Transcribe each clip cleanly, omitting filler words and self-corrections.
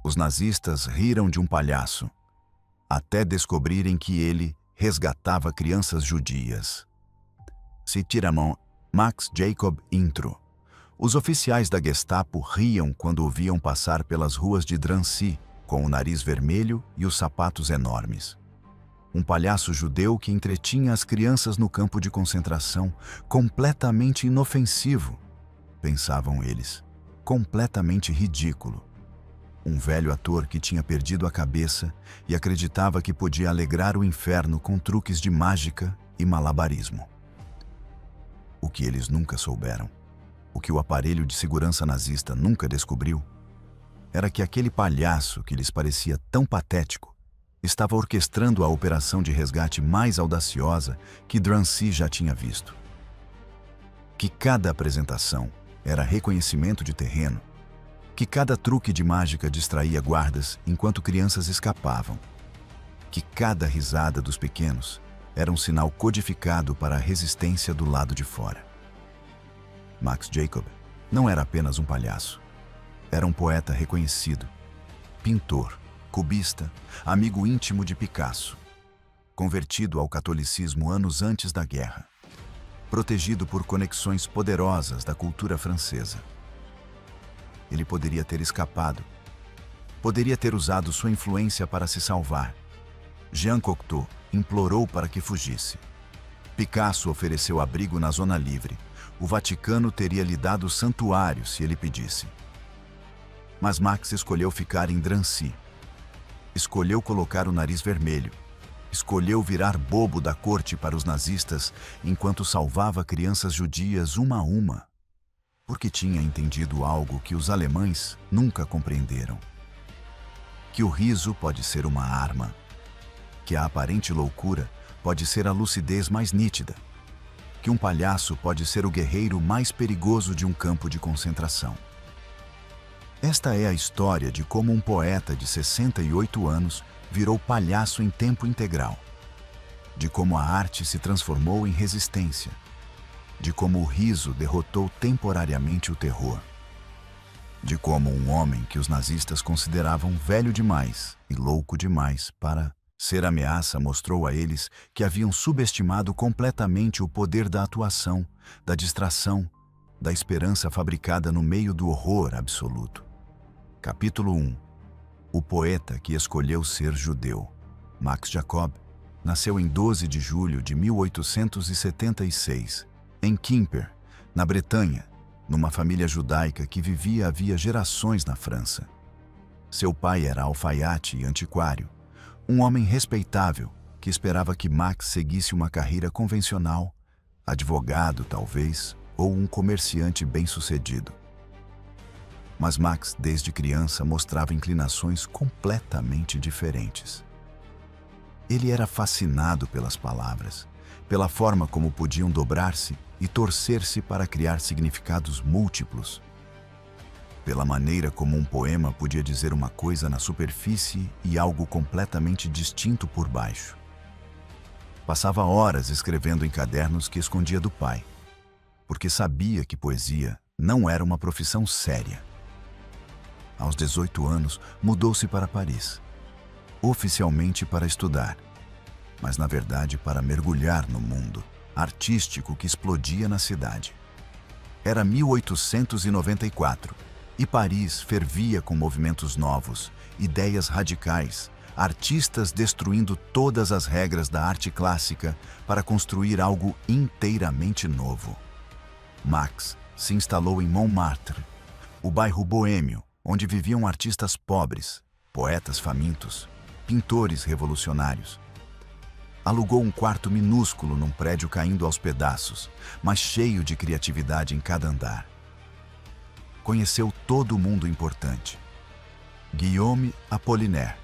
Os nazistas riram de um palhaço, até descobrirem que ele resgatava crianças judias. Citiraman Max Jacob Intro. Os oficiais da Gestapo riam quando o viam passar pelas ruas de Drancy, com o nariz vermelho e os sapatos enormes. Um palhaço judeu que entretinha as crianças no campo de concentração, completamente inofensivo, pensavam eles, completamente ridículo. Um velho ator que tinha perdido a cabeça e acreditava que podia alegrar o inferno com truques de mágica e malabarismo. O que eles nunca souberam, o que o aparelho de segurança nazista nunca descobriu, era que aquele palhaço que lhes parecia tão patético estava orquestrando a operação de resgate mais audaciosa que Drancy já tinha visto. Que cada apresentação era reconhecimento de terreno, que cada truque de mágica distraía guardas enquanto crianças escapavam, que cada risada dos pequenos era um sinal codificado para a resistência do lado de fora. Max Jacob não era apenas um palhaço. Era um poeta reconhecido, pintor, cubista, amigo íntimo de Picasso, convertido ao catolicismo anos antes da guerra, protegido por conexões poderosas da cultura francesa. Ele poderia ter escapado, poderia ter usado sua influência para se salvar. Jean Cocteau implorou para que fugisse. Picasso ofereceu abrigo na Zona Livre. O Vaticano teria lhe dado santuário se ele pedisse. Mas Max escolheu ficar em Drancy. Escolheu colocar o nariz vermelho. Escolheu virar bobo da corte para os nazistas enquanto salvava crianças judias uma a uma. Porque tinha entendido algo que os alemães nunca compreenderam. Que o riso pode ser uma arma. Que a aparente loucura pode ser a lucidez mais nítida. Que um palhaço pode ser o guerreiro mais perigoso de um campo de concentração. Esta é a história de como um poeta de 68 anos virou palhaço em tempo integral. De como a arte se transformou em resistência. De como o riso derrotou temporariamente o terror. De como um homem que os nazistas consideravam velho demais e louco demais para ser ameaça mostrou a eles que haviam subestimado completamente o poder da atuação, da distração, da esperança fabricada no meio do horror absoluto. Capítulo 1. O poeta que escolheu ser judeu. Max Jacob nasceu em 12 de julho de 1876, em Quimper, na Bretanha, numa família judaica que vivia havia gerações na França. Seu pai era alfaiate e antiquário, um homem respeitável que esperava que Max seguisse uma carreira convencional, advogado talvez, ou um comerciante bem-sucedido. Mas Max, desde criança, mostrava inclinações completamente diferentes. Ele era fascinado pelas palavras, pela forma como podiam dobrar-se e torcer-se para criar significados múltiplos, pela maneira como um poema podia dizer uma coisa na superfície e algo completamente distinto por baixo. Passava horas escrevendo em cadernos que escondia do pai, porque sabia que poesia não era uma profissão séria. Aos 18 anos, mudou-se para Paris, oficialmente para estudar, mas na verdade para mergulhar no mundo artístico que explodia na cidade. Era 1894 e Paris fervia com movimentos novos, ideias radicais, artistas destruindo todas as regras da arte clássica para construir algo inteiramente novo. Max se instalou em Montmartre, o bairro boêmio, onde viviam artistas pobres, poetas famintos, pintores revolucionários. Alugou um quarto minúsculo num prédio caindo aos pedaços, mas cheio de criatividade em cada andar. Conheceu todo o mundo importante. Guillaume Apollinaire,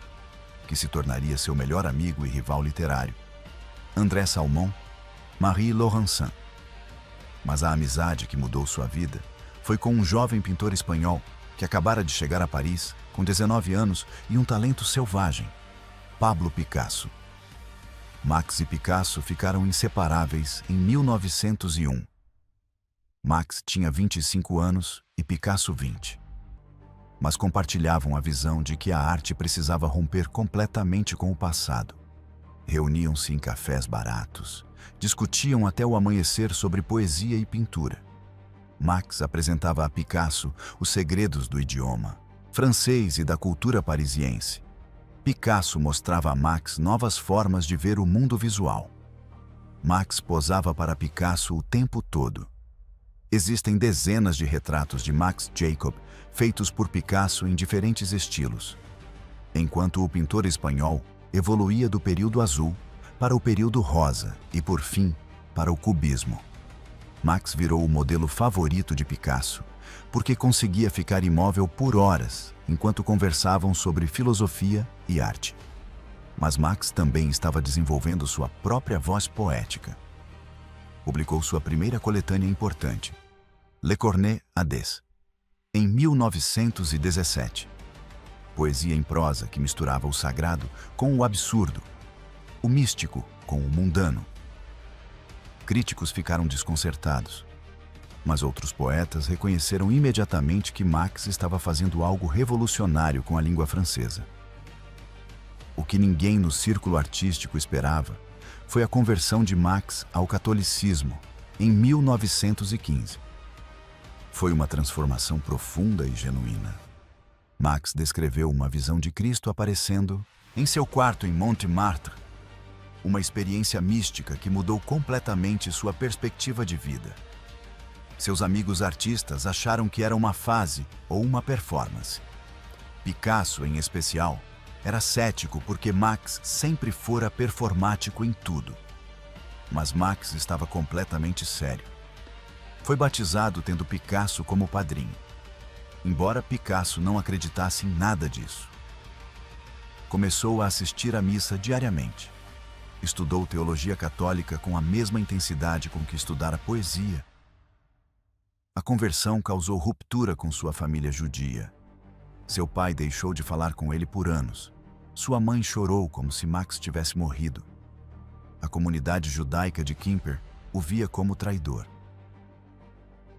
que se tornaria seu melhor amigo e rival literário. André Salmon, Marie Laurencin. Mas a amizade que mudou sua vida foi com um jovem pintor espanhol que acabara de chegar a Paris com 19 anos e um talento selvagem, Pablo Picasso. Max e Picasso ficaram inseparáveis em 1901. Max tinha 25 anos e Picasso 20. mas compartilhavam a visão de que a arte precisava romper completamente com o passado. Reuniam-se em cafés baratos, discutiam até o amanhecer sobre poesia e pintura. Max apresentava a Picasso os segredos do idioma francês e da cultura parisiense. Picasso mostrava a Max novas formas de ver o mundo visual. Max posava para Picasso o tempo todo. Existem dezenas de retratos de Max Jacob feitos por Picasso em diferentes estilos, enquanto o pintor espanhol evoluía do período azul para o período rosa e, por fim, para o cubismo. Max virou o modelo favorito de Picasso, porque conseguia ficar imóvel por horas enquanto conversavam sobre filosofia e arte. Mas Max também estava desenvolvendo sua própria voz poética. Publicou sua primeira coletânea importante, Le Cornet à Des, em 1917. Poesia em prosa que misturava o sagrado com o absurdo, o místico com o mundano. Críticos ficaram desconcertados, mas outros poetas reconheceram imediatamente que Max estava fazendo algo revolucionário com a língua francesa. O que ninguém no círculo artístico esperava foi a conversão de Max ao catolicismo em 1915. Foi uma transformação profunda e genuína. Max descreveu uma visão de Cristo aparecendo em seu quarto em Montmartre, uma experiência mística que mudou completamente sua perspectiva de vida. Seus amigos artistas acharam que era uma fase ou uma performance. Picasso, em especial, era cético porque Max sempre fora performático em tudo. Mas Max estava completamente sério. Foi batizado tendo Picasso como padrinho, embora Picasso não acreditasse em nada disso. Começou a assistir à missa diariamente. Estudou teologia católica com a mesma intensidade com que estudara poesia. A conversão causou ruptura com sua família judia. Seu pai deixou de falar com ele por anos. Sua mãe chorou como se Max tivesse morrido. A comunidade judaica de Quimper o via como traidor.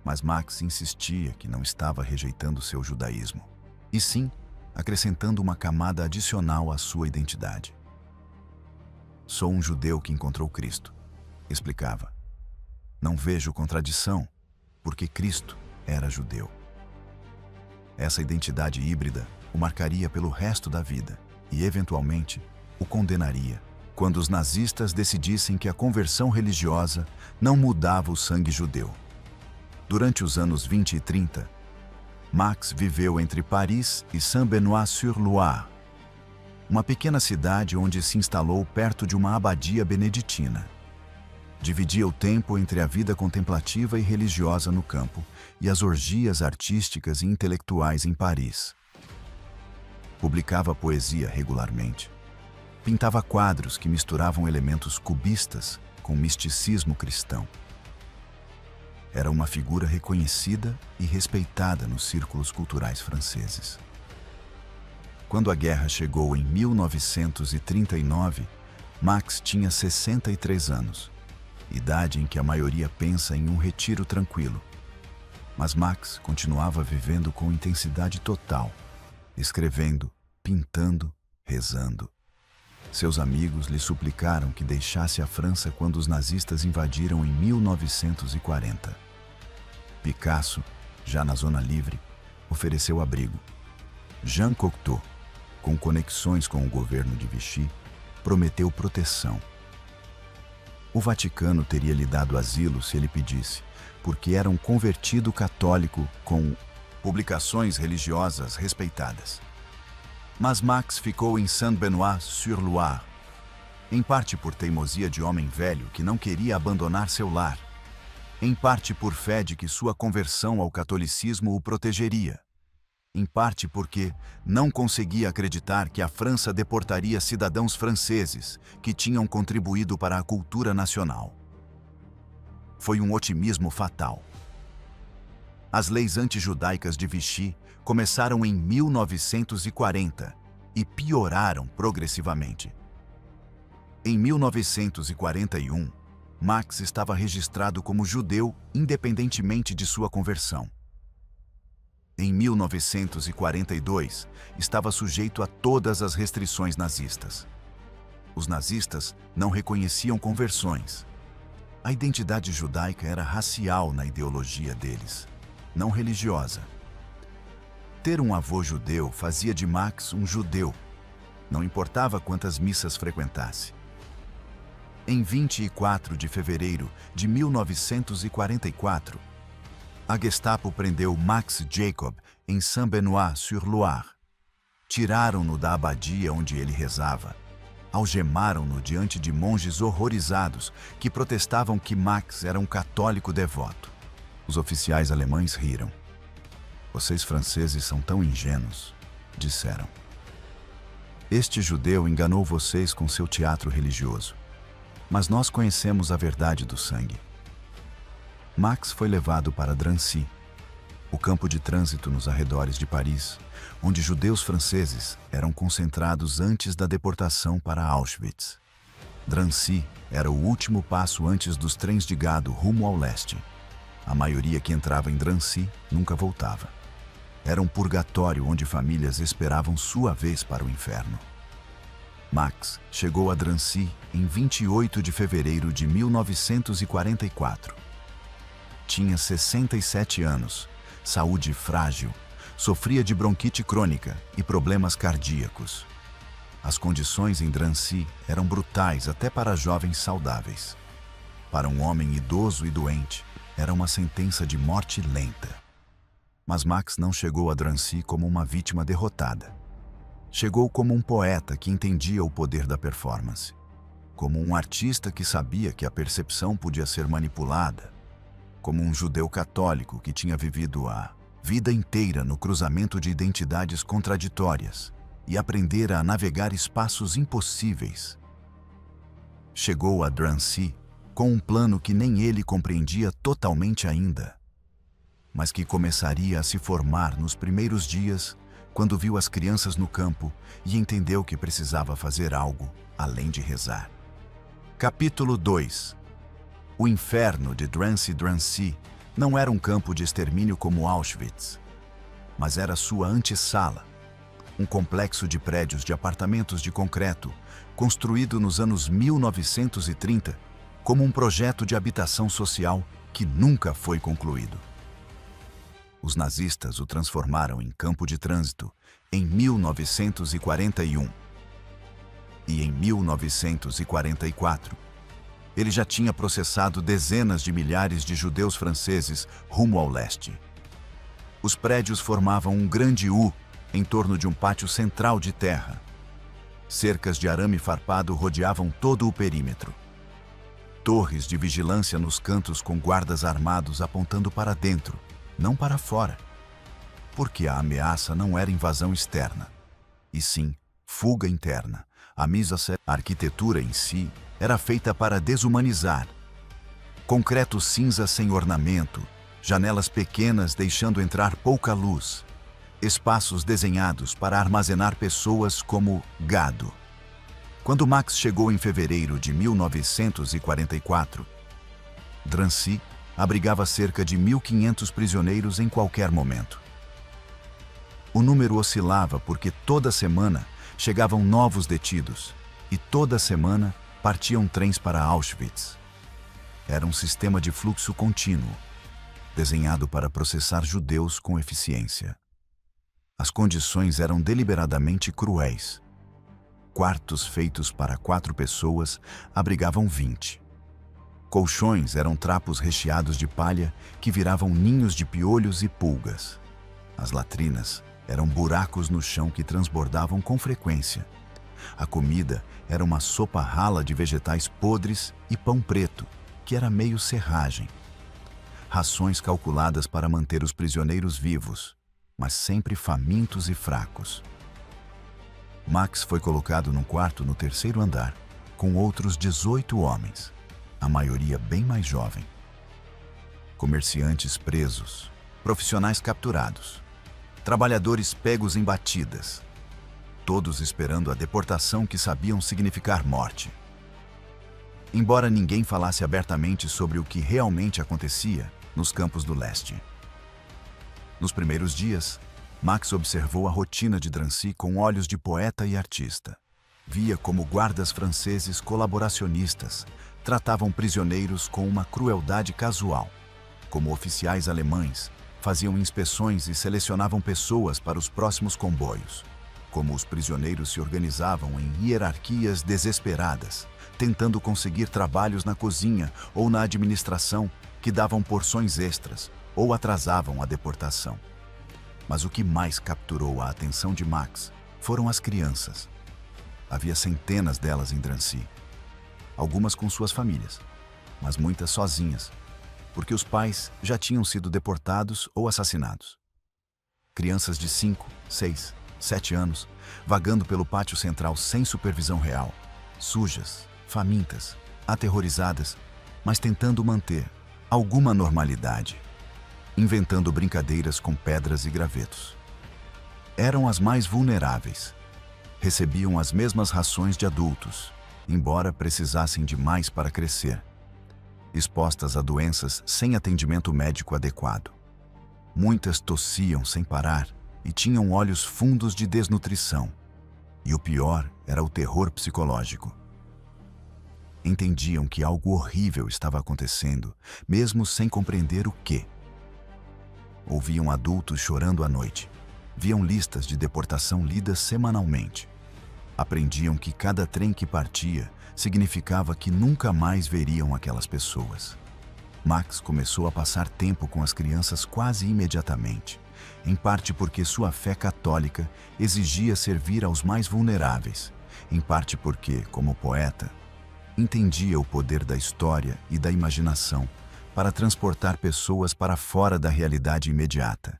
Mas Max insistia que não estava rejeitando seu judaísmo, e sim acrescentando uma camada adicional à sua identidade. Sou um judeu que encontrou Cristo, explicava. Não vejo contradição, porque Cristo era judeu. Essa identidade híbrida o marcaria pelo resto da vida e, eventualmente, o condenaria quando os nazistas decidissem que a conversão religiosa não mudava o sangue judeu. Durante os anos 20 e 30, Max viveu entre Paris e Saint-Benoît-sur-Loire, uma pequena cidade onde se instalou perto de uma abadia beneditina. Dividia o tempo entre a vida contemplativa e religiosa no campo e as orgias artísticas e intelectuais em Paris. Publicava poesia regularmente. Pintava quadros que misturavam elementos cubistas com misticismo cristão. Era uma figura reconhecida e respeitada nos círculos culturais franceses. Quando a guerra chegou em 1939, Max tinha 63 anos. Idade em que a maioria pensa em um retiro tranquilo. Mas Max continuava vivendo com intensidade total, escrevendo, pintando, rezando. Seus amigos lhe suplicaram que deixasse a França quando os nazistas invadiram em 1940. Picasso, já na Zona Livre, ofereceu abrigo. Jean Cocteau, com conexões com o governo de Vichy, prometeu proteção. O Vaticano teria lhe dado asilo se ele pedisse, porque era um convertido católico com publicações religiosas respeitadas. Mas Max ficou em Saint-Benoît-sur-Loire, em parte por teimosia de homem velho que não queria abandonar seu lar, em parte por fé de que sua conversão ao catolicismo o protegeria, em parte porque não conseguia acreditar que a França deportaria cidadãos franceses que tinham contribuído para a cultura nacional. Foi um otimismo fatal. As leis antijudaicas de Vichy começaram em 1940 e pioraram progressivamente. Em 1941, Max estava registrado como judeu independentemente de sua conversão. em 1942, estava sujeito a todas as restrições nazistas. Os nazistas não reconheciam conversões. A identidade judaica era racial na ideologia deles, não religiosa. Ter um avô judeu fazia de Max um judeu, não importava quantas missas frequentasse. Em 24 de fevereiro de 1944, a Gestapo prendeu Max Jacob em Saint-Benoît-sur-Loire. Tiraram-no da abadia onde ele rezava. Algemaram-no diante de monges horrorizados que protestavam que Max era um católico devoto. Os oficiais alemães riram. "Vocês franceses são tão ingênuos", disseram. "Este judeu enganou vocês com seu teatro religioso. Mas nós conhecemos a verdade do sangue." Max foi levado para Drancy, o campo de trânsito nos arredores de Paris, onde judeus franceses eram concentrados antes da deportação para Auschwitz. Drancy era o último passo antes dos trens de gado rumo ao leste. A maioria que entrava em Drancy nunca voltava. Era um purgatório onde famílias esperavam sua vez para o inferno. Max chegou a Drancy em 28 de fevereiro de 1944. Tinha 67 anos, saúde frágil, sofria de bronquite crônica e problemas cardíacos. As condições em Drancy eram brutais até para jovens saudáveis. Para um homem idoso e doente, era uma sentença de morte lenta. Mas Max não chegou a Drancy como uma vítima derrotada. Chegou como um poeta que entendia o poder da performance, como um artista que sabia que a percepção podia ser manipulada, como um judeu católico que tinha vivido a vida inteira no cruzamento de identidades contraditórias e aprendera a navegar espaços impossíveis. Chegou a Drancy com um plano que nem ele compreendia totalmente ainda, mas que começaria a se formar nos primeiros dias quando viu as crianças no campo e entendeu que precisava fazer algo além de rezar. Capítulo 2. O inferno de Drancy não era um campo de extermínio como Auschwitz, mas era sua antessala, um complexo de prédios de apartamentos de concreto construído nos anos 1930 como um projeto de habitação social que nunca foi concluído. Os nazistas o transformaram em campo de trânsito em 1941. E em 1944, ele já tinha processado dezenas de milhares de judeus franceses rumo ao leste. Os prédios formavam um grande U em torno de um pátio central de terra. Cercas de arame farpado rodeavam todo o perímetro. Torres de vigilância nos cantos com guardas armados apontando para dentro, não para fora. Porque a ameaça não era invasão externa, e sim fuga interna. A arquitetura em si era feita para desumanizar. Concreto cinza sem ornamento, janelas pequenas deixando entrar pouca luz, espaços desenhados para armazenar pessoas como gado. Quando Max chegou em fevereiro de 1944, Drancy abrigava cerca de 1.500 prisioneiros em qualquer momento. O número oscilava porque toda semana chegavam novos detidos e toda semana partiam trens para Auschwitz. Era um sistema de fluxo contínuo, desenhado para processar judeus com eficiência. As condições eram deliberadamente cruéis. Quartos feitos para 4 pessoas abrigavam 20. Colchões eram trapos recheados de palha que viravam ninhos de piolhos e pulgas. As latrinas eram buracos no chão que transbordavam com frequência. A comida era uma sopa rala de vegetais podres e pão preto, que era meio serragem. Rações calculadas para manter os prisioneiros vivos, mas sempre famintos e fracos. Max foi colocado num quarto no 3º andar, com outros 18 homens, a maioria bem mais jovem. Comerciantes presos, profissionais capturados, trabalhadores pegos em batidas, todos esperando a deportação que sabiam significar morte. Embora ninguém falasse abertamente sobre o que realmente acontecia nos campos do leste. Nos primeiros dias, Max observou a rotina de Drancy com olhos de poeta e artista. Via como guardas franceses colaboracionistas tratavam prisioneiros com uma crueldade casual, como oficiais alemães faziam inspeções e selecionavam pessoas para os próximos comboios, como os prisioneiros se organizavam em hierarquias desesperadas, tentando conseguir trabalhos na cozinha ou na administração que davam porções extras ou atrasavam a deportação. Mas o que mais capturou a atenção de Max foram as crianças. Havia centenas delas em Drancy, algumas com suas famílias, mas muitas sozinhas, porque os pais já tinham sido deportados ou assassinados. Crianças de 5, 6, 7 anos, vagando pelo pátio central sem supervisão real, sujas, famintas, aterrorizadas, mas tentando manter alguma normalidade, inventando brincadeiras com pedras e gravetos. Eram as mais vulneráveis. Recebiam as mesmas rações de adultos, embora precisassem de mais para crescer, expostas a doenças sem atendimento médico adequado. Muitas tossiam sem parar e tinham olhos fundos de desnutrição. E o pior era o terror psicológico. Entendiam que algo horrível estava acontecendo, mesmo sem compreender o quê. Ouviam adultos chorando à noite. Viam listas de deportação lidas semanalmente. Aprendiam que cada trem que partia significava que nunca mais veriam aquelas pessoas. Max começou a passar tempo com as crianças quase imediatamente, em parte porque sua fé católica exigia servir aos mais vulneráveis, em parte porque, como poeta, entendia o poder da história e da imaginação para transportar pessoas para fora da realidade imediata,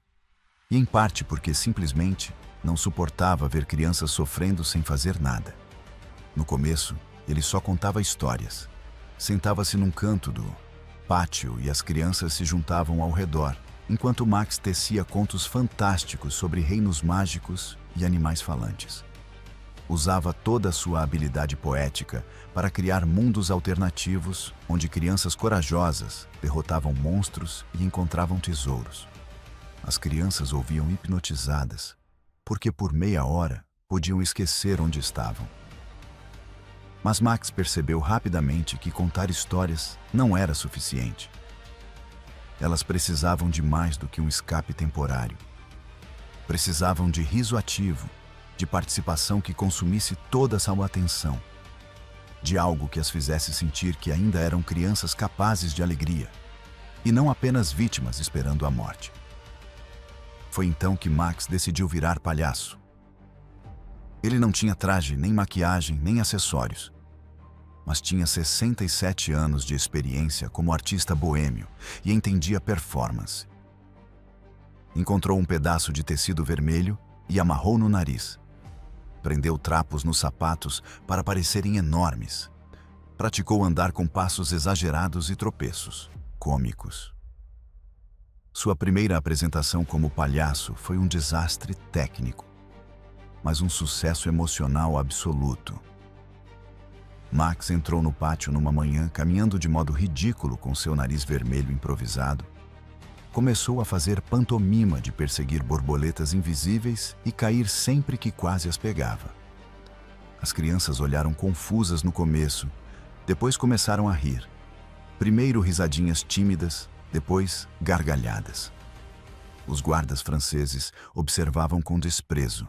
e em parte porque simplesmente não suportava ver crianças sofrendo sem fazer nada. No começo, ele só contava histórias. Sentava-se num canto do pátio e as crianças se juntavam ao redor, enquanto Max tecia contos fantásticos sobre reinos mágicos e animais falantes. Usava toda a sua habilidade poética para criar mundos alternativos onde crianças corajosas derrotavam monstros e encontravam tesouros. As crianças ouviam hipnotizadas, porque por meia hora podiam esquecer onde estavam. Mas Max percebeu rapidamente que contar histórias não era suficiente. Elas precisavam de mais do que um escape temporário. Precisavam de riso ativo, de participação que consumisse toda a sua atenção, de algo que as fizesse sentir que ainda eram crianças capazes de alegria, e não apenas vítimas esperando a morte. Foi então que Max decidiu virar palhaço. Ele não tinha traje, nem maquiagem, nem acessórios, mas tinha 67 anos de experiência como artista boêmio e entendia performance. Encontrou um pedaço de tecido vermelho e amarrou no nariz. Prendeu trapos nos sapatos para parecerem enormes. Praticou andar com passos exagerados e tropeços cômicos. Sua primeira apresentação como palhaço foi um desastre técnico, mas um sucesso emocional absoluto. Max entrou no pátio numa manhã caminhando de modo ridículo com seu nariz vermelho improvisado. Começou a fazer pantomima de perseguir borboletas invisíveis e cair sempre que quase as pegava. As crianças olharam confusas no começo, depois começaram a rir. Primeiro risadinhas tímidas, depois gargalhadas. Os guardas franceses observavam com desprezo.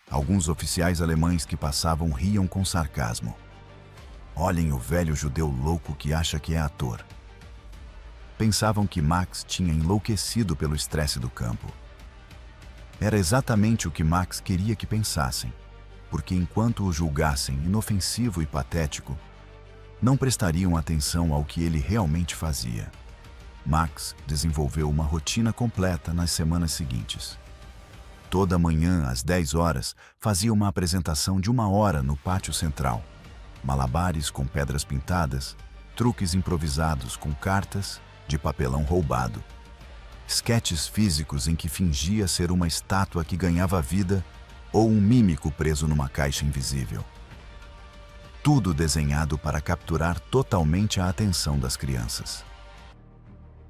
Alguns oficiais alemães que passavam riam com sarcasmo. Olhem o velho judeu louco que acha que é ator. Pensavam que Max tinha enlouquecido pelo estresse do campo. Era exatamente o que Max queria que pensassem, porque enquanto o julgassem inofensivo e patético, não prestariam atenção ao que ele realmente fazia. Max desenvolveu uma rotina completa nas semanas seguintes. Toda manhã, às 10 horas, fazia uma apresentação de 1 hora no pátio central. Malabares com pedras pintadas, truques improvisados com cartas de papelão roubado, esquetes físicos em que fingia ser uma estátua que ganhava vida ou um mímico preso numa caixa invisível. Tudo desenhado para capturar totalmente a atenção das crianças.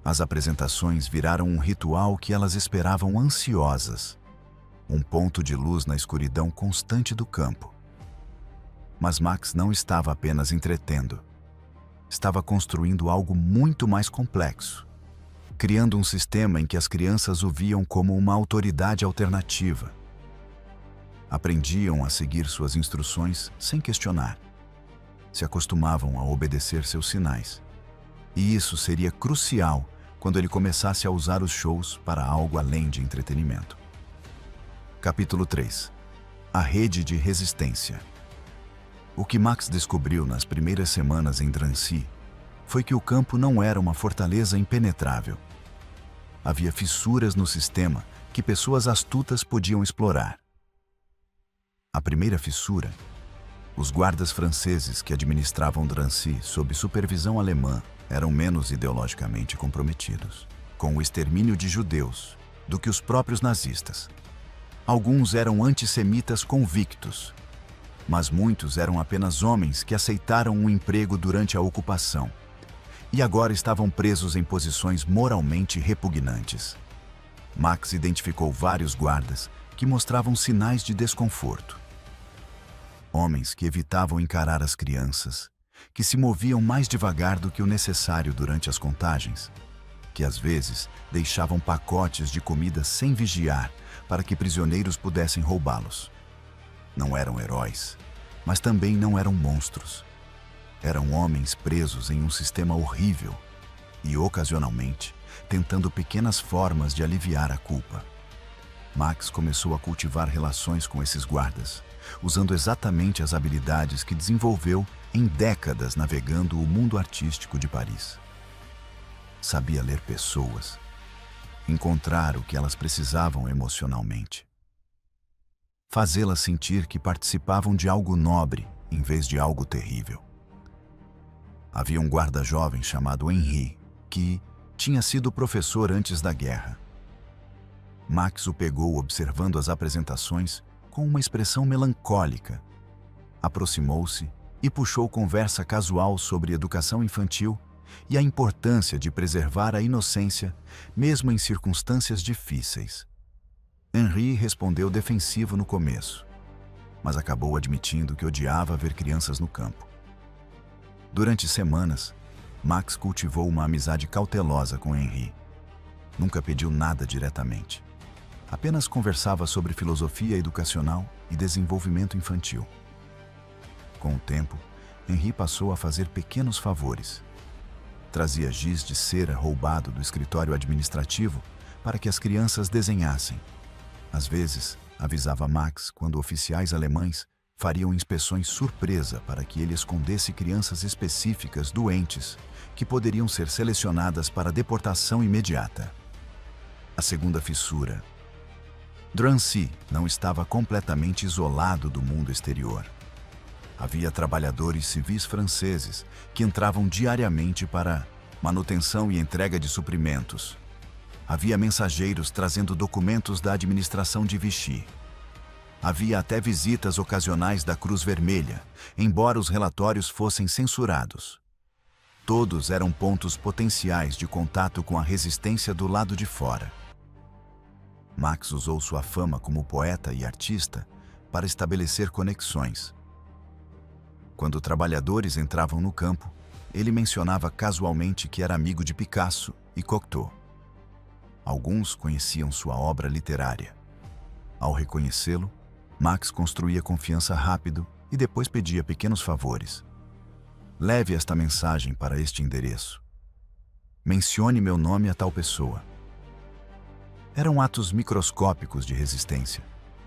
As apresentações viraram um ritual que elas esperavam ansiosas, um ponto de luz na escuridão constante do campo. Mas Max não estava apenas entretendo. Estava construindo algo muito mais complexo, criando um sistema em que as crianças o viam como uma autoridade alternativa. Aprendiam a seguir suas instruções sem questionar. Se acostumavam a obedecer seus sinais. E isso seria crucial quando ele começasse a usar os shows para algo além de entretenimento. Capítulo 3. A rede de resistência. O que Max descobriu nas primeiras semanas em Drancy foi que o campo não era uma fortaleza impenetrável. Havia fissuras no sistema que pessoas astutas podiam explorar. A primeira fissura: os guardas franceses que administravam Drancy sob supervisão alemã eram menos ideologicamente comprometidos com o extermínio de judeus do que os próprios nazistas. Alguns eram antissemitas convictos, mas muitos eram apenas homens que aceitaram um emprego durante a ocupação e agora estavam presos em posições moralmente repugnantes. Max identificou vários guardas que mostravam sinais de desconforto. Homens que evitavam encarar as crianças, que se moviam mais devagar do que o necessário durante as contagens, que às vezes deixavam pacotes de comida sem vigiar para que prisioneiros pudessem roubá-los. Não eram heróis, mas também não eram monstros. Eram homens presos em um sistema horrível e, ocasionalmente, tentando pequenas formas de aliviar a culpa. Max começou a cultivar relações com esses guardas, usando exatamente as habilidades que desenvolveu em décadas navegando o mundo artístico de Paris. Sabia ler pessoas, encontrar o que elas precisavam emocionalmente, fazê-las sentir que participavam de algo nobre em vez de algo terrível. Havia um guarda jovem chamado Henri, que tinha sido professor antes da guerra. Max o pegou observando as apresentações com uma expressão melancólica. Aproximou-se e puxou conversa casual sobre educação infantil e a importância de preservar a inocência, mesmo em circunstâncias difíceis. Henri respondeu defensivo no começo, mas acabou admitindo que odiava ver crianças no campo. Durante semanas, Max cultivou uma amizade cautelosa com Henri. Nunca pediu nada diretamente. Apenas conversava sobre filosofia educacional e desenvolvimento infantil. Com o tempo, Henri passou a fazer pequenos favores. Trazia giz de cera roubado do escritório administrativo para que as crianças desenhassem. Às vezes, avisava Max quando oficiais alemães fariam inspeções surpresa para que ele escondesse crianças específicas doentes que poderiam ser selecionadas para deportação imediata. A segunda fissura. Drancy não estava completamente isolado do mundo exterior. Havia trabalhadores civis franceses que entravam diariamente para manutenção e entrega de suprimentos. Havia mensageiros trazendo documentos da administração de Vichy. Havia até visitas ocasionais da Cruz Vermelha, embora os relatórios fossem censurados. Todos eram pontos potenciais de contato com a resistência do lado de fora. Max usou sua fama como poeta e artista para estabelecer conexões. Quando trabalhadores entravam no campo, ele mencionava casualmente que era amigo de Picasso e Cocteau. Alguns conheciam sua obra literária. Ao reconhecê-lo, Max construía confiança rápido e depois pedia pequenos favores. Leve esta mensagem para este endereço. Mencione meu nome a tal pessoa. Eram atos microscópicos de resistência,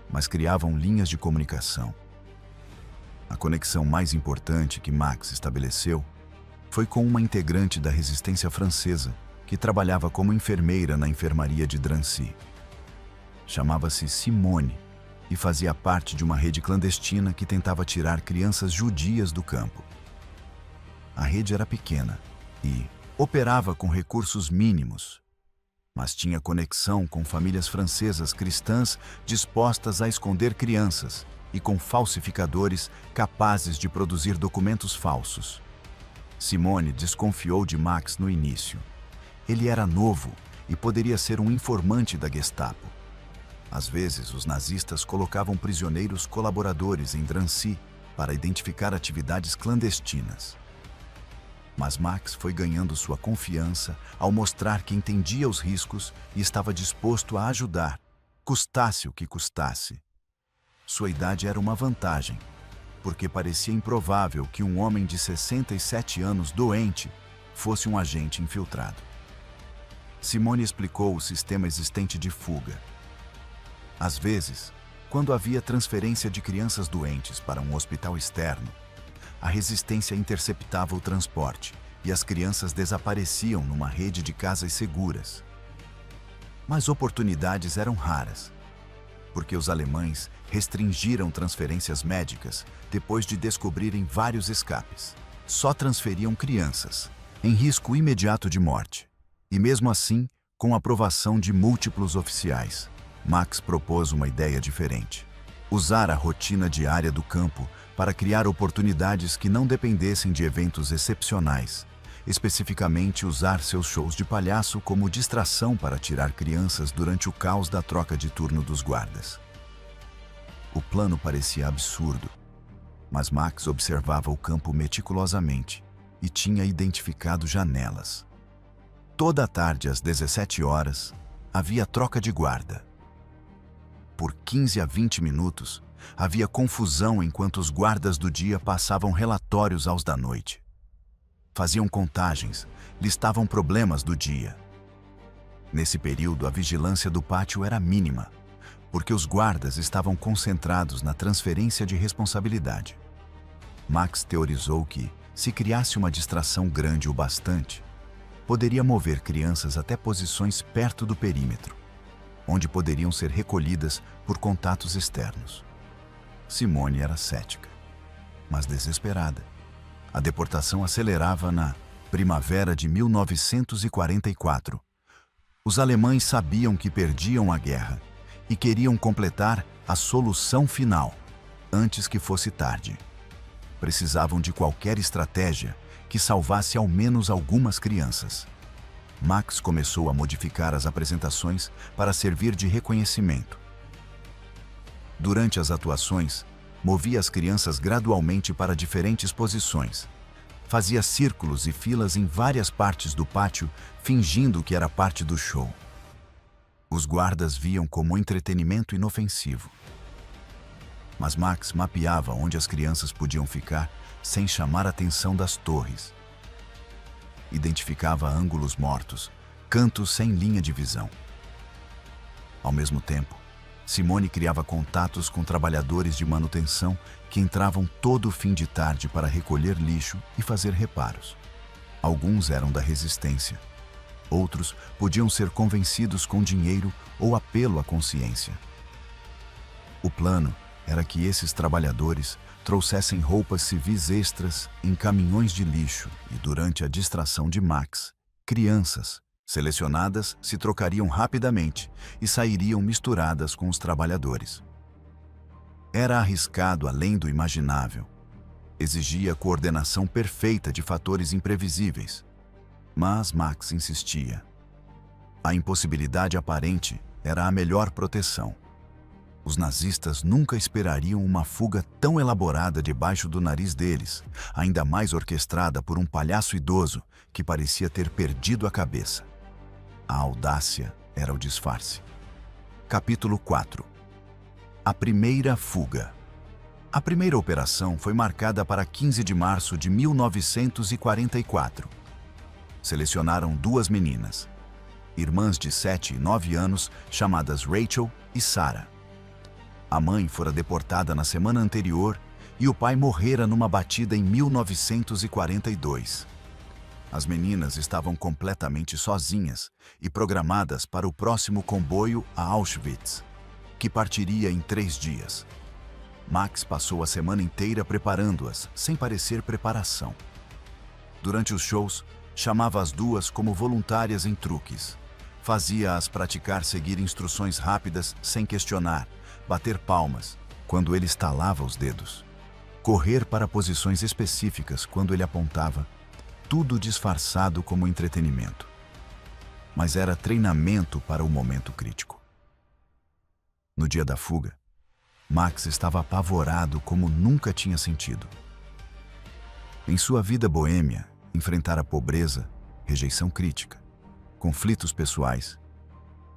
mas criavam linhas de comunicação. A conexão mais importante que Max estabeleceu foi com uma integrante da resistência francesa que trabalhava como enfermeira na enfermaria de Drancy. Chamava-se Simone e fazia parte de uma rede clandestina que tentava tirar crianças judias do campo. A rede era pequena e operava com recursos mínimos, mas tinha conexão com famílias francesas cristãs dispostas a esconder crianças e com falsificadores capazes de produzir documentos falsos. Simone desconfiou de Max no início Ele era novo e poderia ser um informante da Gestapo. Às vezes, os nazistas colocavam prisioneiros colaboradores em Drancy para identificar atividades clandestinas. Mas Max foi ganhando sua confiança ao mostrar que entendia os riscos e estava disposto a ajudar, custasse o que custasse. Sua idade era uma vantagem, porque parecia improvável que um homem de 67 anos doente fosse um agente infiltrado. Simone explicou o sistema existente de fuga. Às vezes, quando havia transferência de crianças doentes para um hospital externo, a resistência interceptava o transporte e as crianças desapareciam numa rede de casas seguras. Mas oportunidades eram raras, porque os alemães restringiram transferências médicas depois de descobrirem vários escapes. Só transferiam crianças, em risco imediato de morte. E mesmo assim, com aprovação de múltiplos oficiais, Max propôs uma ideia diferente: usar a rotina diária do campo para criar oportunidades que não dependessem de eventos excepcionais, especificamente usar seus shows de palhaço como distração para tirar crianças durante o caos da troca de turno dos guardas. O plano parecia absurdo, mas Max observava o campo meticulosamente e tinha identificado janelas. Toda a tarde, às 17 horas, havia troca de guarda. Por 15 a 20 minutos, havia confusão enquanto os guardas do dia passavam relatórios aos da noite. Faziam contagens, listavam problemas do dia. Nesse período, a vigilância do pátio era mínima, porque os guardas estavam concentrados na transferência de responsabilidade. Max teorizou que, se criasse uma distração grande o bastante, poderia mover crianças até posições perto do perímetro, onde poderiam ser recolhidas por contatos externos. Simone era cética, mas desesperada. A deportação acelerava na primavera de 1944. Os alemães sabiam que perdiam a guerra e queriam completar a solução final, antes que fosse tarde. Precisavam de qualquer estratégia que salvasse ao menos algumas crianças. Max começou a modificar as apresentações para servir de reconhecimento. Durante as atuações, movia as crianças gradualmente para diferentes posições. Fazia círculos e filas em várias partes do pátio, fingindo que era parte do show. Os guardas viam como entretenimento inofensivo. Mas Max mapeava onde as crianças podiam ficar sem chamar a atenção das torres. Identificava ângulos mortos, cantos sem linha de visão. Ao mesmo tempo, Simone criava contatos com trabalhadores de manutenção que entravam todo fim de tarde para recolher lixo e fazer reparos. Alguns eram da resistência. Outros podiam ser convencidos com dinheiro ou apelo à consciência. O plano era que esses trabalhadores trouxessem roupas civis extras em caminhões de lixo e, durante a distração de Max, crianças selecionadas se trocariam rapidamente e sairiam misturadas com os trabalhadores. Era arriscado além do imaginável. Exigia coordenação perfeita de fatores imprevisíveis. Mas Max insistia. A impossibilidade aparente era a melhor proteção. Os nazistas nunca esperariam uma fuga tão elaborada debaixo do nariz deles, ainda mais orquestrada por um palhaço idoso que parecia ter perdido a cabeça. A audácia era o disfarce. Capítulo 4. A primeira fuga. A primeira operação foi marcada para 15 de março de 1944. Selecionaram duas meninas, irmãs de 7 e 9 anos, chamadas Rachel e Sarah. A mãe fora deportada na semana anterior e o pai morrera numa batida em 1942. As meninas estavam completamente sozinhas e programadas para o próximo comboio a Auschwitz, que partiria em 3 dias. Max passou a semana inteira preparando-as, sem parecer preparação. Durante os shows, chamava as duas como voluntárias em truques. Fazia-as praticar seguir instruções rápidas sem questionar, bater palmas quando ele estalava os dedos, correr para posições específicas quando ele apontava, tudo disfarçado como entretenimento. mas era treinamento para o momento crítico. No dia da fuga, Max estava apavorado como nunca tinha sentido. Em sua vida boêmia, enfrentara pobreza, rejeição crítica, conflitos pessoais,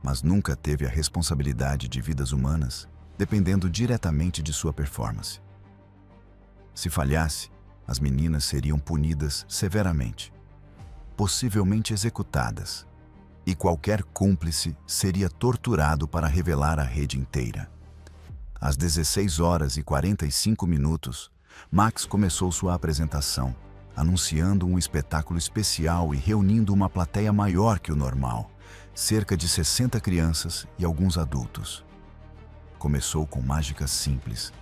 mas nunca teve a responsabilidade de vidas humanas dependendo diretamente de sua performance. Se falhasse, as meninas seriam punidas severamente, possivelmente executadas, e qualquer cúmplice seria torturado para revelar a rede inteira. Às 16h45, Max começou sua apresentação, anunciando um espetáculo especial e reunindo uma plateia maior que o normal, cerca de 60 crianças e alguns adultos. Começou com mágica simples,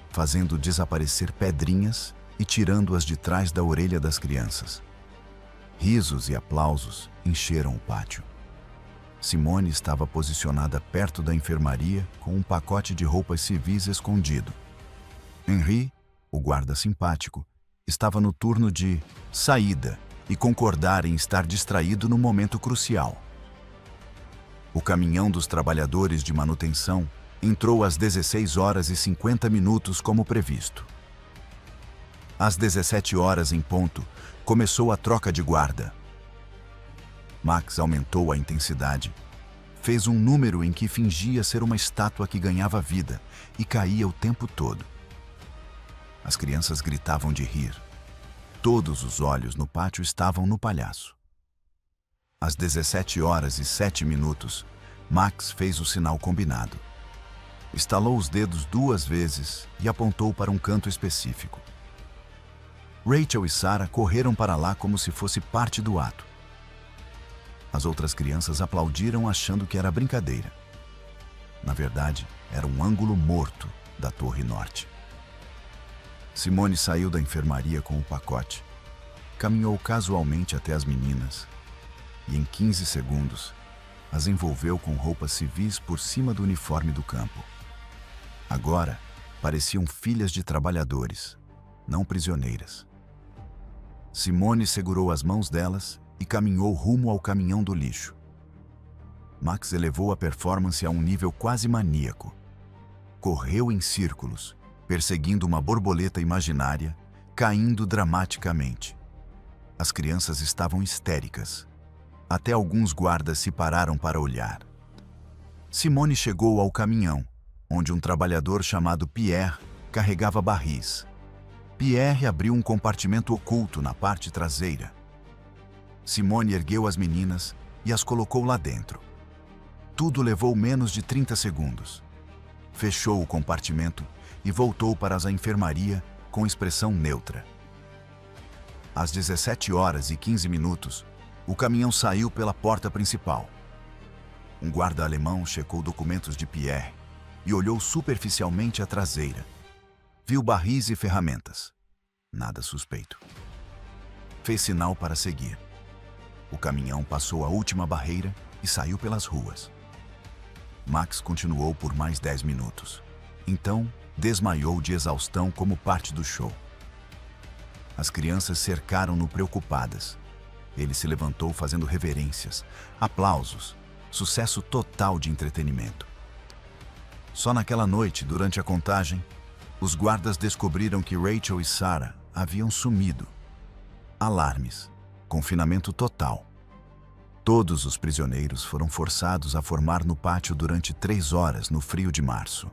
fazendo desaparecer pedrinhas e tirando-as de trás da orelha das crianças. Risos e aplausos encheram o pátio. Simone estava posicionada perto da enfermaria com um pacote de roupas civis escondido. Henri, o guarda simpático, estava no turno de saída e concordar em estar distraído no momento crucial. O caminhão dos trabalhadores de manutenção entrou às 16h50 como previsto. Às 17h em ponto, começou a troca de guarda. Max aumentou a intensidade, fez um número em que fingia ser uma estátua que ganhava vida e caía o tempo todo. As crianças gritavam de rir. Todos os olhos no pátio estavam no palhaço. Às 17h07, Max fez o sinal combinado. Estalou os dedos 2 vezes e apontou para um canto específico. Rachel e Sarah correram para lá como se fosse parte do ato. As outras crianças aplaudiram achando que era brincadeira. Na verdade, era um ângulo morto da Torre Norte. Simone saiu da enfermaria com o pacote, caminhou casualmente até as meninas e, em 15 segundos, as envolveu com roupas civis por cima do uniforme do campo. Agora, pareciam filhas de trabalhadores, não prisioneiras. Simone segurou as mãos delas e caminhou rumo ao caminhão do lixo. Max elevou a performance a um nível quase maníaco. Correu em círculos, perseguindo uma borboleta imaginária, caindo dramaticamente. As crianças estavam histéricas. Até alguns guardas se pararam para olhar. Simone chegou ao caminhão, onde um trabalhador chamado Pierre carregava barris. Pierre abriu um compartimento oculto na parte traseira. Simone ergueu as meninas e as colocou lá dentro. Tudo levou menos de 30 segundos. Fechou o compartimento e voltou para a enfermaria com expressão neutra. Às 17h15, o caminhão saiu pela porta principal. Um guarda alemão checou documentos de Pierre e olhou superficialmente a traseira. Viu barris e ferramentas. Nada suspeito. Fez sinal para seguir. O caminhão passou a última barreira e saiu pelas ruas. Max continuou por mais 10 minutos. Então, desmaiou de exaustão como parte do show. As crianças cercaram-no preocupadas. Ele se levantou fazendo reverências, aplausos, sucesso total de entretenimento. Só naquela noite, durante a contagem, os guardas descobriram que Rachel e Sarah haviam sumido. Alarmes, confinamento total. Todos os prisioneiros foram forçados a formar no pátio durante 3 horas no frio de março.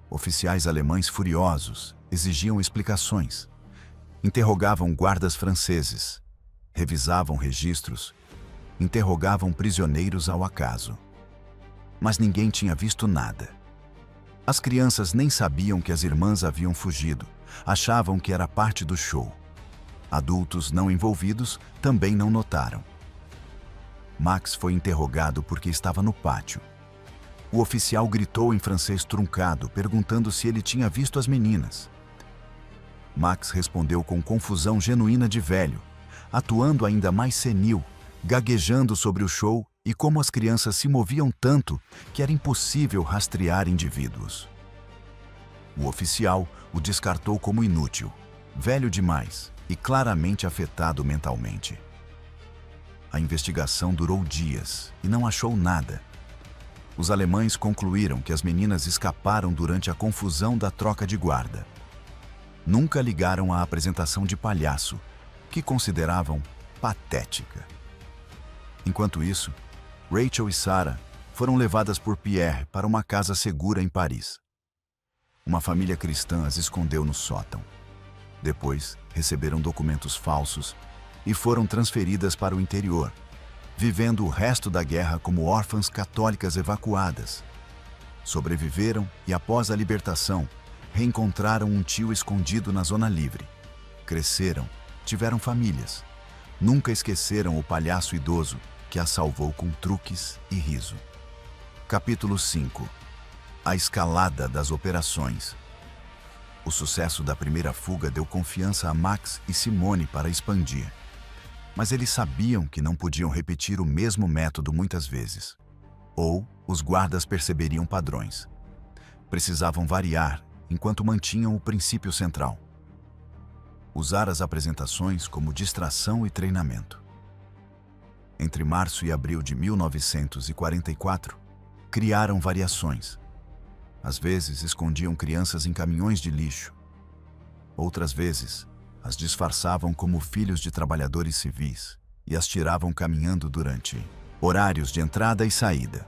Oficiais alemães furiosos exigiam explicações. Interrogavam guardas franceses, revisavam registros, interrogavam prisioneiros ao acaso. Mas ninguém tinha visto nada. As crianças nem sabiam que as irmãs haviam fugido, achavam que era parte do show. Adultos não envolvidos também não notaram. Max foi interrogado porque estava no pátio. O oficial gritou em francês truncado, perguntando se ele tinha visto as meninas. Max respondeu com confusão genuína de velho, atuando ainda mais senil, gaguejando sobre o show e como as crianças se moviam tanto que era impossível rastrear indivíduos. O oficial o descartou como inútil, velho demais e claramente afetado mentalmente. A investigação durou dias e não achou nada. Os alemães concluíram que as meninas escaparam durante a confusão da troca de guarda. Nunca ligaram à apresentação de palhaço, que consideravam patética. Enquanto isso, Rachel e Sarah foram levadas por Pierre para uma casa segura em Paris. Uma família cristã as escondeu no sótão. Depois, receberam documentos falsos e foram transferidas para o interior, vivendo o resto da guerra como órfãs católicas evacuadas. Sobreviveram e, após a libertação, reencontraram um tio escondido na Zona Livre. Cresceram, tiveram famílias. Nunca esqueceram o palhaço idoso que as salvou com truques e riso. Capítulo 5. A escalada das operações. O sucesso da primeira fuga deu confiança a Max e Simone para expandir. Mas eles sabiam que não podiam repetir o mesmo método muitas vezes. Ou os guardas perceberiam padrões. Precisavam variar enquanto mantinham o princípio central: usar as apresentações como distração e treinamento. Entre março e abril de 1944, criaram variações. Às vezes, escondiam crianças em caminhões de lixo. Outras vezes, as disfarçavam como filhos de trabalhadores civis e as tiravam caminhando durante horários de entrada e saída.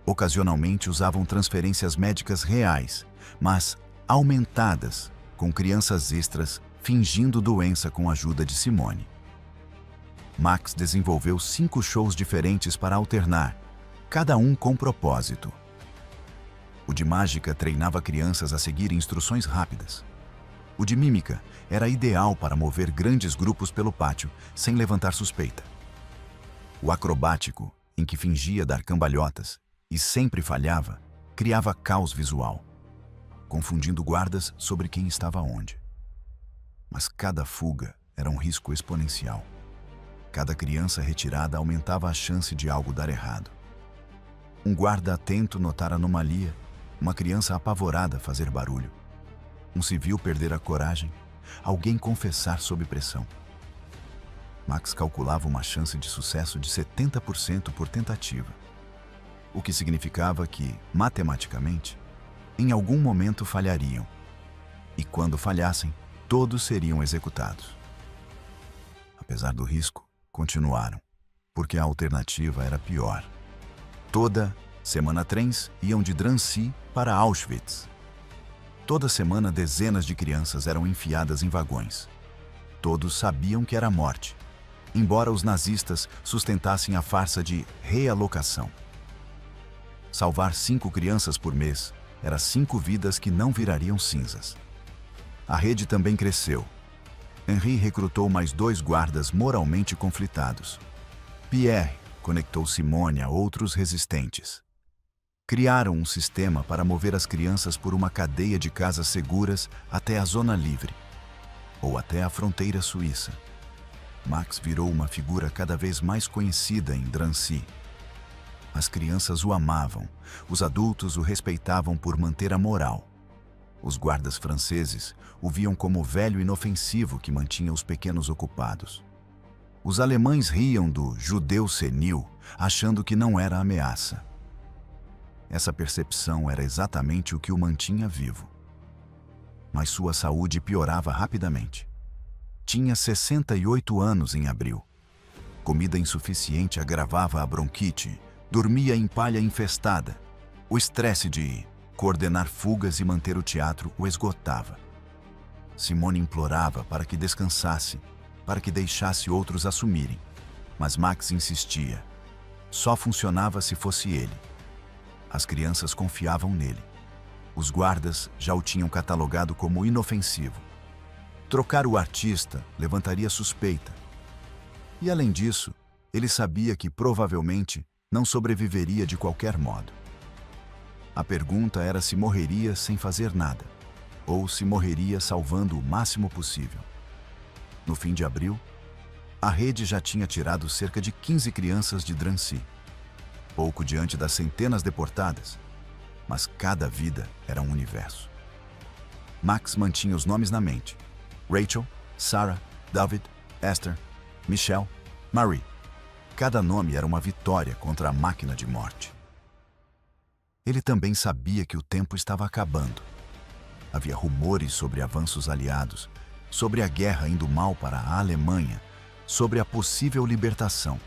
Ocasionalmente, usavam transferências médicas reais, mas aumentadas, com crianças extras fingindo doença com a ajuda de Simone. Max desenvolveu 5 shows diferentes para alternar, cada um com propósito. O de mágica treinava crianças a seguir instruções rápidas. O de mímica era ideal para mover grandes grupos pelo pátio, sem levantar suspeita. O acrobático, em que fingia dar cambalhotas e sempre falhava, criava caos visual, confundindo guardas sobre quem estava onde. Mas cada fuga era um risco exponencial. Cada criança retirada aumentava a chance de algo dar errado. Um guarda atento notar anomalia, uma criança apavorada fazer barulho, um civil perder a coragem, alguém confessar sob pressão. Max calculava uma chance de sucesso de 70% por tentativa, o que significava que, matematicamente, em algum momento falhariam, e quando falhassem, todos seriam executados. Apesar do risco, continuaram, porque a alternativa era pior. Toda semana trens iam de Drancy para Auschwitz. Toda semana dezenas de crianças eram enfiadas em vagões. Todos sabiam que era morte, embora os nazistas sustentassem a farsa de realocação. Salvar 5 crianças por mês era 5 vidas que não virariam cinzas. A rede também cresceu. Henri recrutou mais 2 guardas moralmente conflitados. Pierre conectou Simone a outros resistentes. Criaram um sistema para mover as crianças por uma cadeia de casas seguras até a Zona Livre, ou até a fronteira suíça. Max virou uma figura cada vez mais conhecida em Drancy. As crianças o amavam, os adultos o respeitavam por manter a moral. Os guardas franceses o viam como o velho inofensivo que mantinha os pequenos ocupados. Os alemães riam do judeu senil, achando que não era ameaça. Essa percepção era exatamente o que o mantinha vivo. Mas sua saúde piorava rapidamente. Tinha 68 anos em abril. Comida insuficiente agravava a bronquite, dormia em palha infestada. O estresse de coordenar fugas e manter o teatro o esgotava. Simone implorava para que descansasse, para que deixasse outros assumirem. Mas Max insistia. Só funcionava se fosse ele. As crianças confiavam nele. Os guardas já o tinham catalogado como inofensivo. Trocar o artista levantaria suspeita. E além disso, ele sabia que provavelmente não sobreviveria de qualquer modo. A pergunta era se morreria sem fazer nada, ou se morreria salvando o máximo possível. No fim de abril, a rede já tinha tirado cerca de 15 crianças de Drancy, pouco diante das centenas deportadas, mas cada vida era um universo. Max mantinha os nomes na mente: Rachel, Sarah, David, Esther, Michelle, Marie. Cada nome era uma vitória contra a máquina de morte. Ele também sabia que o tempo estava acabando. Havia rumores sobre avanços aliados, sobre a guerra indo mal para a Alemanha, sobre a possível libertação.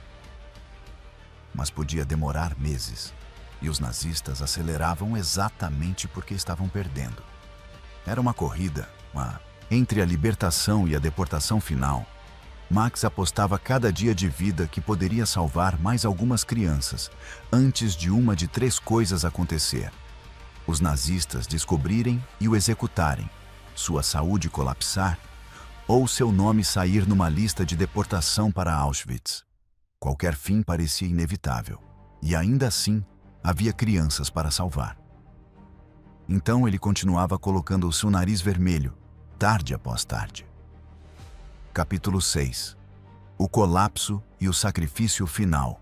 Mas podia demorar meses, e os nazistas aceleravam exatamente porque estavam perdendo. Era uma corrida, entre a libertação e a deportação final. Max apostava cada dia de vida que poderia salvar mais algumas crianças, antes de uma de 3 coisas acontecer: os nazistas descobrirem e o executarem, sua saúde colapsar, ou seu nome sair numa lista de deportação para Auschwitz. Qualquer fim parecia inevitável, e ainda assim havia crianças para salvar. Então ele continuava colocando o seu nariz vermelho, tarde após tarde. Capítulo 6. O colapso e o sacrifício final.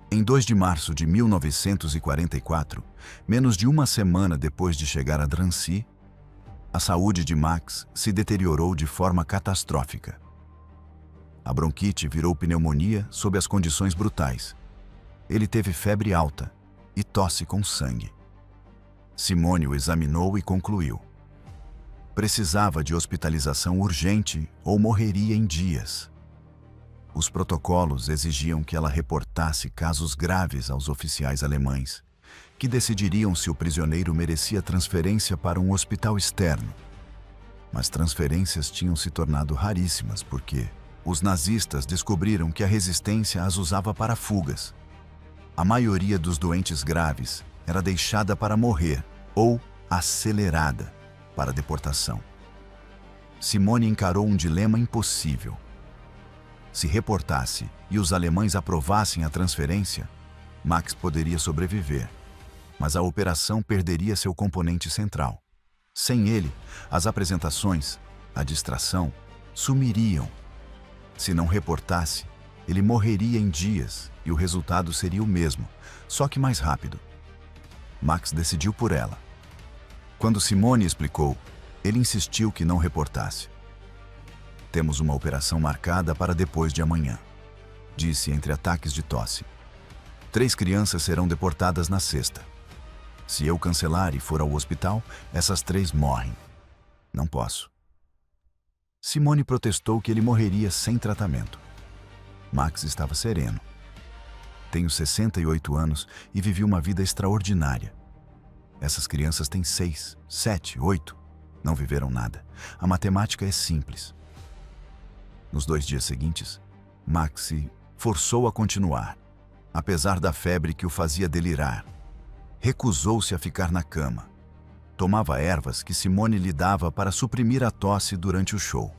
Em 2 de março de 1944, menos de uma semana depois de chegar a Drancy, a saúde de Max se deteriorou de forma catastrófica. A bronquite virou pneumonia sob as condições brutais. Ele teve febre alta e tosse com sangue. Simone o examinou e concluiu: precisava de hospitalização urgente ou morreria em dias. Os protocolos exigiam que ela reportasse casos graves aos oficiais alemães, que decidiriam se o prisioneiro merecia transferência para um hospital externo. Mas transferências tinham se tornado raríssimas porque os nazistas descobriram que a resistência as usava para fugas. A maioria dos doentes graves era deixada para morrer ou acelerada para deportação. Simone encarou um dilema impossível. Se reportasse e os alemães aprovassem a transferência, Max poderia sobreviver, mas a operação perderia seu componente central. Sem ele, as apresentações, a distração, sumiriam. Se não reportasse, ele morreria em dias e o resultado seria o mesmo, só que mais rápido. Max decidiu por ela. Quando Simone explicou, ele insistiu que não reportasse. Temos uma operação marcada para depois de amanhã, disse entre ataques de tosse. 3 crianças serão deportadas na sexta. Se eu cancelar e for ao hospital, essas 3 morrem. Não posso. Simone protestou que ele morreria sem tratamento. Max estava sereno. Tenho 68 anos e vivi uma vida extraordinária. Essas crianças têm 6, 7, 8. Não viveram nada. A matemática é simples. Nos 2 dias seguintes, Max se forçou a continuar, apesar da febre que o fazia delirar. Recusou-se a ficar na cama. Tomava ervas que Simone lhe dava para suprimir a tosse durante o show.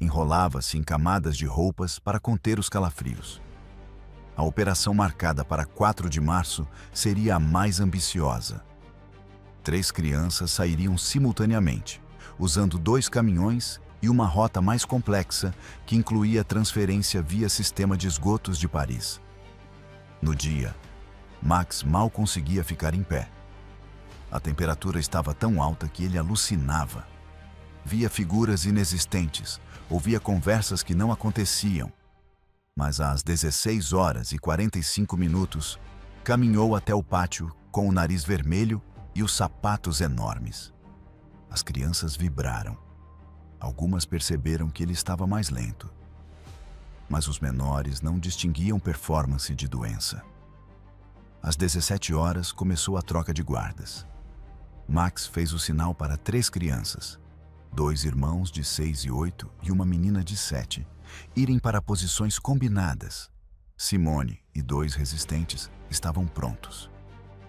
Enrolava-se em camadas de roupas para conter os calafrios. A operação marcada para 4 de março seria a mais ambiciosa. 3 crianças sairiam simultaneamente, usando 2 caminhões e uma rota mais complexa que incluía transferência via sistema de esgotos de Paris. No dia, Max mal conseguia ficar em pé. A temperatura estava tão alta que ele alucinava. Via figuras inexistentes, ouvia conversas que não aconteciam. Mas às 16h45, caminhou até o pátio com o nariz vermelho e os sapatos enormes. As crianças vibraram. Algumas perceberam que ele estava mais lento. Mas os menores não distinguiam performance de doença. Às 17h começou a troca de guardas. Max fez o sinal para 3 crianças, 2 irmãos de 6 e 8 e uma menina de 7, irem para posições combinadas. Simone e 2 resistentes estavam prontos.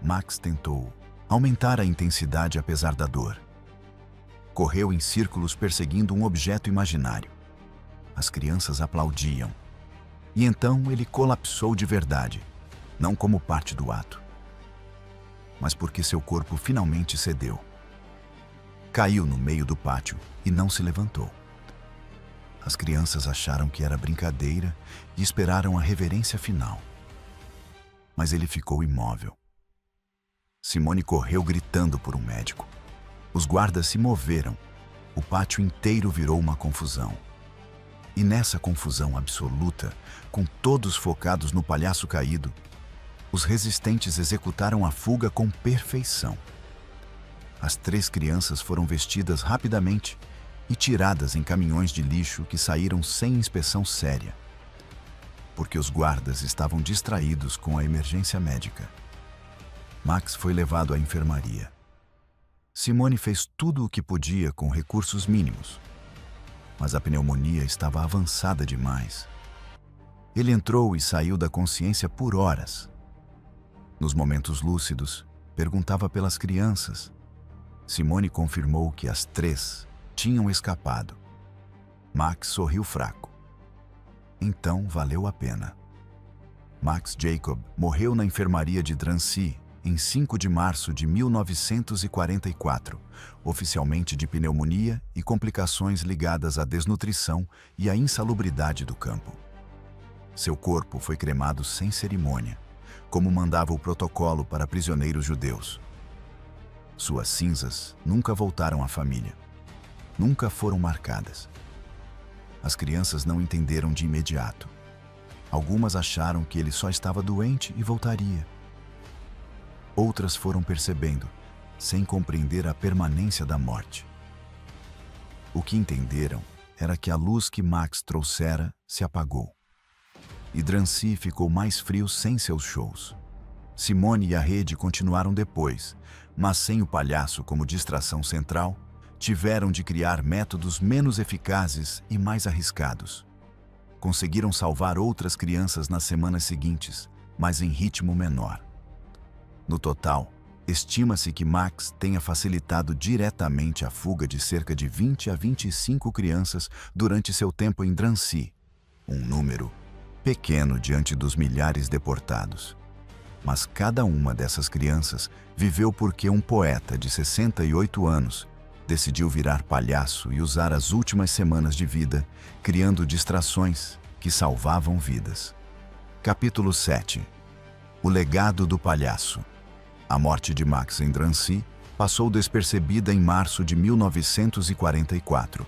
Max tentou aumentar a intensidade apesar da dor. Correu em círculos perseguindo um objeto imaginário. As crianças aplaudiam. E então ele colapsou de verdade, não como parte do ato, mas porque seu corpo finalmente cedeu. Caiu no meio do pátio e não se levantou. As crianças acharam que era brincadeira e esperaram a reverência final. Mas ele ficou imóvel. Simone correu gritando por um médico. Os guardas se moveram. O pátio inteiro virou uma confusão. E nessa confusão absoluta, com todos focados no palhaço caído, os resistentes executaram a fuga com perfeição. As 3 crianças foram vestidas rapidamente e tiradas em caminhões de lixo que saíram sem inspeção séria, porque os guardas estavam distraídos com a emergência médica. Max foi levado à enfermaria. Simone fez tudo o que podia com recursos mínimos, mas a pneumonia estava avançada demais. Ele entrou e saiu da consciência por horas. Nos momentos lúcidos, perguntava pelas crianças. Simone confirmou que as 3 tinham escapado. Max sorriu fraco. Então valeu a pena. Max Jacob morreu na enfermaria de Drancy em 5 de março de 1944, oficialmente de pneumonia e complicações ligadas à desnutrição e à insalubridade do campo. Seu corpo foi cremado sem cerimônia, como mandava o protocolo para prisioneiros judeus. Suas cinzas nunca voltaram à família. Nunca foram marcadas. As crianças não entenderam de imediato. Algumas acharam que ele só estava doente e voltaria. Outras foram percebendo, sem compreender a permanência da morte. O que entenderam era que a luz que Max trouxera se apagou. E Drancy ficou mais frio sem seus shows. Simone e a rede continuaram depois, mas sem o palhaço como distração central, tiveram de criar métodos menos eficazes e mais arriscados. Conseguiram salvar outras crianças nas semanas seguintes, mas em ritmo menor. No total, estima-se que Max tenha facilitado diretamente a fuga de cerca de 20 a 25 crianças durante seu tempo em Drancy, um número pequeno diante dos milhares deportados. Mas cada uma dessas crianças viveu porque um poeta de 68 anos decidiu virar palhaço e usar as últimas semanas de vida criando distrações que salvavam vidas. Capítulo 7. O legado do palhaço. A morte de Max em Drancy passou despercebida em março de 1944.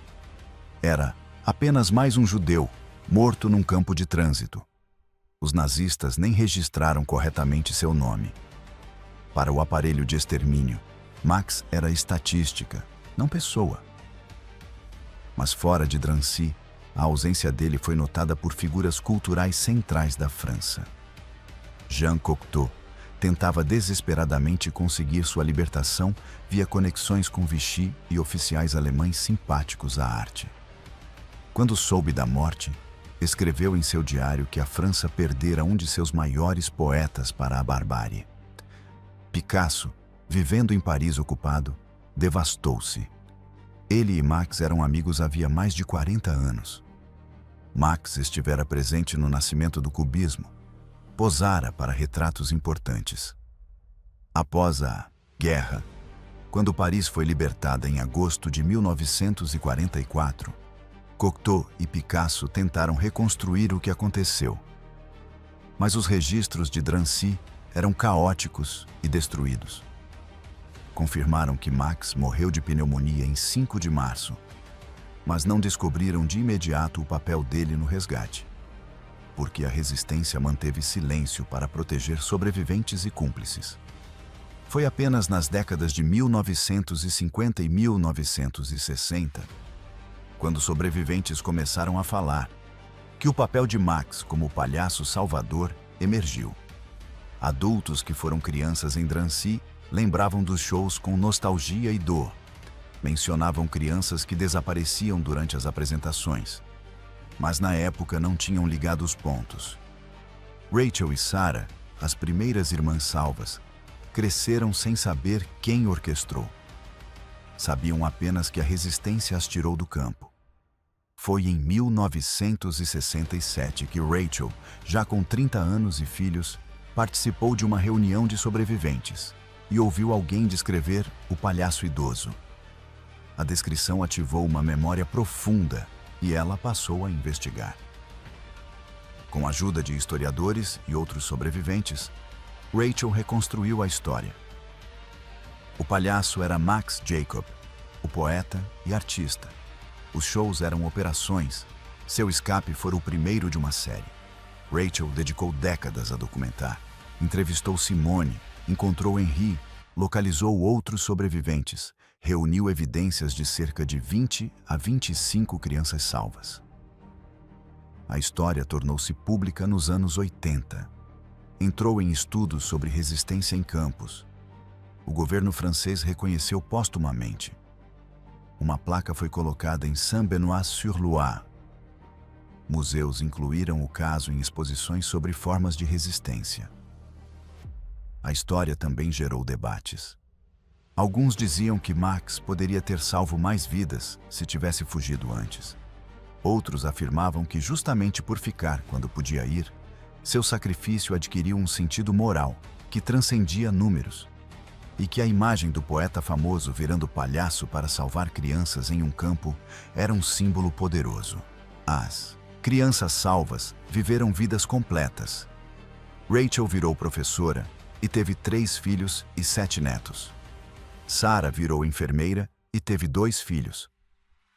Era apenas mais um judeu morto num campo de trânsito. Os nazistas nem registraram corretamente seu nome. Para o aparelho de extermínio, Max era estatística, não pessoa. Mas fora de Drancy, a ausência dele foi notada por figuras culturais centrais da França. Jean Cocteau tentava desesperadamente conseguir sua libertação via conexões com Vichy e oficiais alemães simpáticos à arte. Quando soube da morte, escreveu em seu diário que a França perdera um de seus maiores poetas para a barbárie. Picasso, vivendo em Paris ocupado, devastou-se. Ele e Max eram amigos havia mais de 40 anos. Max estivera presente no nascimento do cubismo, posara para retratos importantes. Após a guerra, quando Paris foi libertada em agosto de 1944, Cocteau e Picasso tentaram reconstruir o que aconteceu. Mas os registros de Drancy eram caóticos e destruídos. Confirmaram que Max morreu de pneumonia em 5 de março, mas não descobriram de imediato o papel dele no resgate, porque a resistência manteve silêncio para proteger sobreviventes e cúmplices. Foi apenas nas décadas de 1950 e 1960, quando sobreviventes começaram a falar, que o papel de Max como palhaço salvador emergiu. Adultos que foram crianças em Drancy lembravam dos shows com nostalgia e dor. Mencionavam crianças que desapareciam durante as apresentações, mas na época não tinham ligado os pontos. Rachel e Sarah, as primeiras irmãs salvas, cresceram sem saber quem orquestrou. Sabiam apenas que a resistência as tirou do campo. Foi em 1967 que Rachel, já com 30 anos e filhos, participou de uma reunião de sobreviventes e ouviu alguém descrever o palhaço idoso. A descrição ativou uma memória profunda e ela passou a investigar. Com a ajuda de historiadores e outros sobreviventes, Rachel reconstruiu a história. O palhaço era Max Jacob, o poeta e artista. Os shows eram operações, Seu escape fora o primeiro de uma série. Rachel dedicou décadas a documentar. Entrevistou Simone, encontrou Henri, localizou outros sobreviventes, reuniu evidências de cerca de 20 a 25 crianças salvas. A história tornou-se pública nos anos 80. Entrou em estudos sobre resistência em campos. O governo francês reconheceu póstumamente. Uma placa foi colocada em Saint-Benoît-sur-Loire. Museus incluíram o caso em exposições sobre formas de resistência. A história também gerou debates. Alguns diziam que Max poderia ter salvo mais vidas se tivesse fugido antes. Outros afirmavam que justamente por ficar quando podia ir, seu sacrifício adquiriu um sentido moral que transcendia números, e que a imagem do poeta famoso virando palhaço para salvar crianças em um campo era um símbolo poderoso. As crianças salvas viveram vidas completas. Rachel virou professora e teve 3 filhos e 7 netos. Sarah virou enfermeira e teve 2 filhos.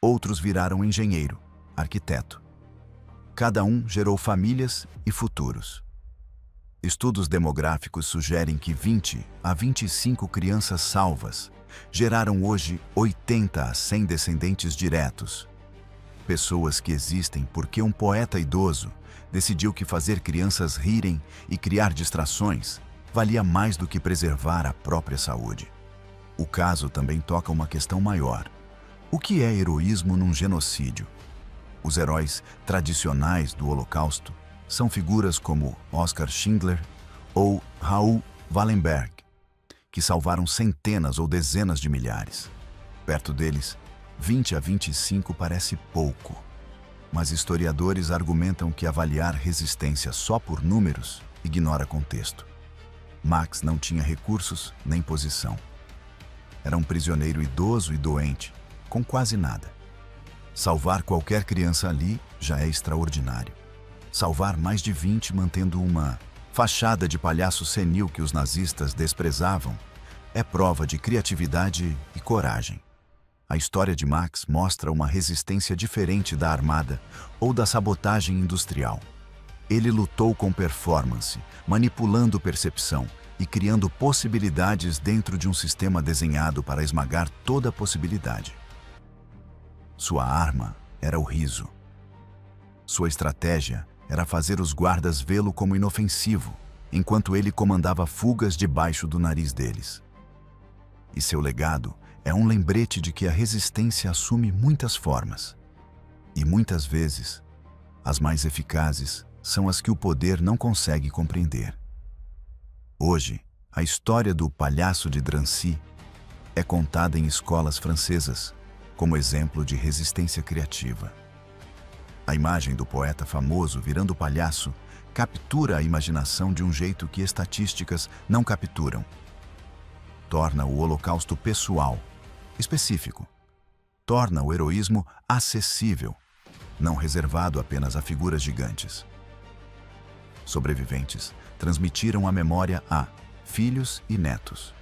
Outros viraram engenheiro, arquiteto. Cada um gerou famílias e futuros. Estudos demográficos sugerem que 20 a 25 crianças salvas geraram hoje 80 a 100 descendentes diretos. Pessoas que existem porque um poeta idoso decidiu que fazer crianças rirem e criar distrações valia mais do que preservar a própria saúde. O caso também toca uma questão maior. O que é heroísmo num genocídio? Os heróis tradicionais do Holocausto são figuras como Oskar Schindler ou Raoul Wallenberg, que salvaram centenas ou dezenas de milhares. Perto deles, 20 a 25 parece pouco, mas historiadores argumentam que avaliar resistência só por números ignora contexto. Max não tinha recursos nem posição. Era um prisioneiro idoso e doente, com quase nada. Salvar qualquer criança ali já é extraordinário. Salvar mais de 20 mantendo uma fachada de palhaço senil que os nazistas desprezavam é prova de criatividade e coragem. A história de Max mostra uma resistência diferente da armada ou da sabotagem industrial. Ele lutou com performance, manipulando percepção e criando possibilidades dentro de um sistema desenhado para esmagar toda possibilidade. Sua arma era o riso. Sua estratégia era fazer os guardas vê-lo como inofensivo, enquanto ele comandava fugas debaixo do nariz deles. E seu legado é um lembrete de que a resistência assume muitas formas. E muitas vezes, as mais eficazes são as que o poder não consegue compreender. Hoje, a história do palhaço de Drancy é contada em escolas francesas como exemplo de resistência criativa. A imagem do poeta famoso virando palhaço captura a imaginação de um jeito que estatísticas não capturam. Torna o Holocausto pessoal, específico. Torna o heroísmo acessível, não reservado apenas a figuras gigantes. Sobreviventes transmitiram a memória a filhos e netos.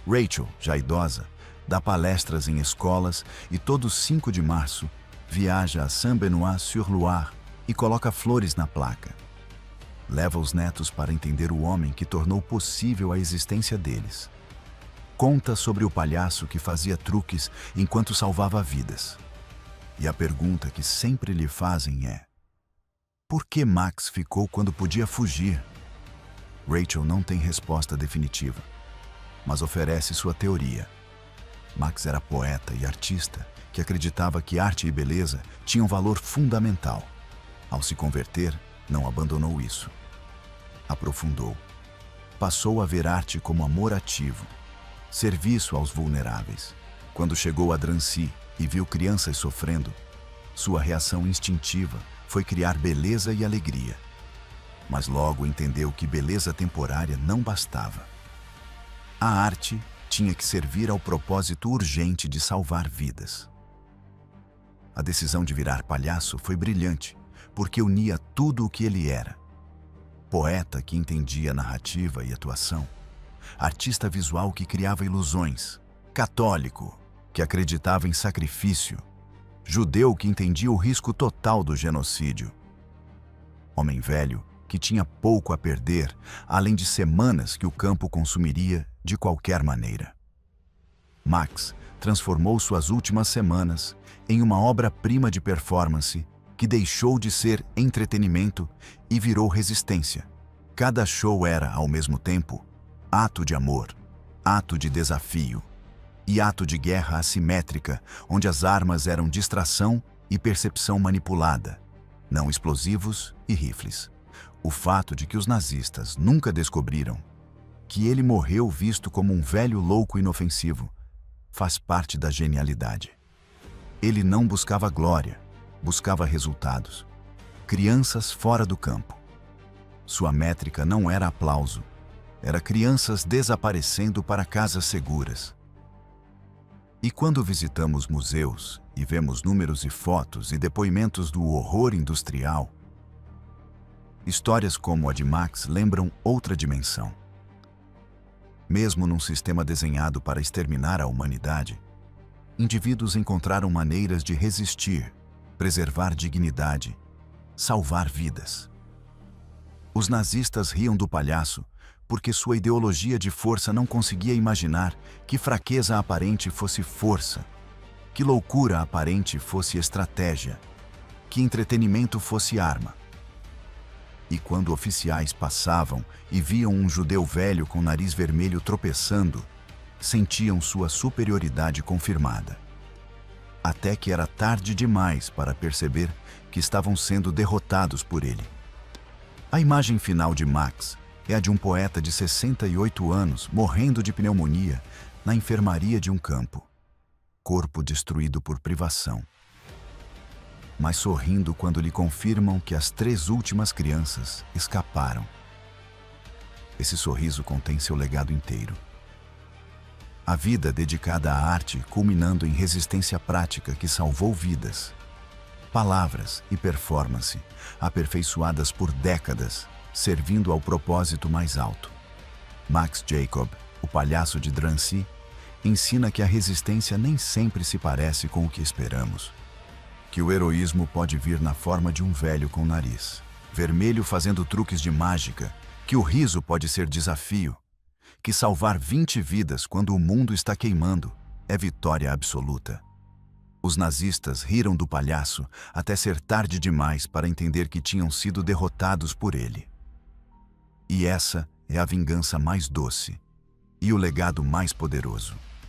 Rachel, já idosa, dá palestras em escolas e todo 5 de março viaja a Saint-Benoît-sur-Loire e coloca flores na placa. Leva os netos para entender o homem que tornou possível a existência deles. Conta sobre o palhaço que fazia truques enquanto salvava vidas. E a pergunta que sempre lhe fazem é: por que Max ficou quando podia fugir? Rachel não tem resposta definitiva, mas oferece sua teoria. Max era poeta e artista que acreditava que arte e beleza tinham valor fundamental. Ao se converter, não abandonou isso. Aprofundou. Passou a ver arte como amor ativo, serviço aos vulneráveis. Quando chegou a Drancy e viu crianças sofrendo, sua reação instintiva foi criar beleza e alegria. Mas logo entendeu que beleza temporária não bastava. A arte tinha que servir ao propósito urgente de salvar vidas. A decisão de virar palhaço foi brilhante, porque unia tudo o que ele era. Poeta que entendia narrativa e atuação, artista visual que criava ilusões, católico que acreditava em sacrifício judeu que entendia o risco total do genocídio. Homem velho que tinha pouco a perder, além de semanas que o campo consumiria de qualquer maneira. Max transformou suas últimas semanas em uma obra-prima de performance que deixou de ser entretenimento e virou resistência. Cada show era, ao mesmo tempo, ato de amor, ato de desafio e ato de guerra assimétrica, onde as armas eram distração e percepção manipulada, não explosivos e rifles. O fato de que os nazistas nunca descobriram que ele morreu visto como um velho louco inofensivo faz parte da genialidade. Ele não buscava glória, buscava resultados. Crianças fora do campo. Sua métrica não era aplauso, era crianças desaparecendo para casas seguras. E quando visitamos museus e vemos números e fotos e depoimentos do horror industrial, histórias como a de Max lembram outra dimensão. Mesmo num sistema desenhado para exterminar a humanidade, indivíduos encontraram maneiras de resistir, preservar dignidade, salvar vidas. Os nazistas riam do palhaço porque sua ideologia de força não conseguia imaginar que fraqueza aparente fosse força, que loucura aparente fosse estratégia, que entretenimento fosse arma. E quando oficiais passavam e viam um judeu velho com nariz vermelho tropeçando, sentiam sua superioridade confirmada. Até que era tarde demais para perceber que estavam sendo derrotados por ele. A imagem final de Max é a de um poeta de 68 anos morrendo de pneumonia na enfermaria de um campo. Corpo destruído por privação. Mas sorrindo quando lhe confirmam que as 3 últimas crianças escaparam. Esse sorriso contém seu legado inteiro. A vida dedicada à arte culminando em resistência prática que salvou vidas. Palavras e performance, aperfeiçoadas por décadas, servindo ao propósito mais alto. Max Jacob, o palhaço de Drancy, ensina que a resistência nem sempre se parece com o que esperamos. Que o heroísmo pode vir na forma de um velho com nariz vermelho fazendo truques de mágica, que o riso pode ser desafio, que salvar 20 vidas quando o mundo está queimando é vitória absoluta. Os nazistas riram do palhaço até ser tarde demais para entender que tinham sido derrotados por ele. E essa é a vingança mais doce e o legado mais poderoso.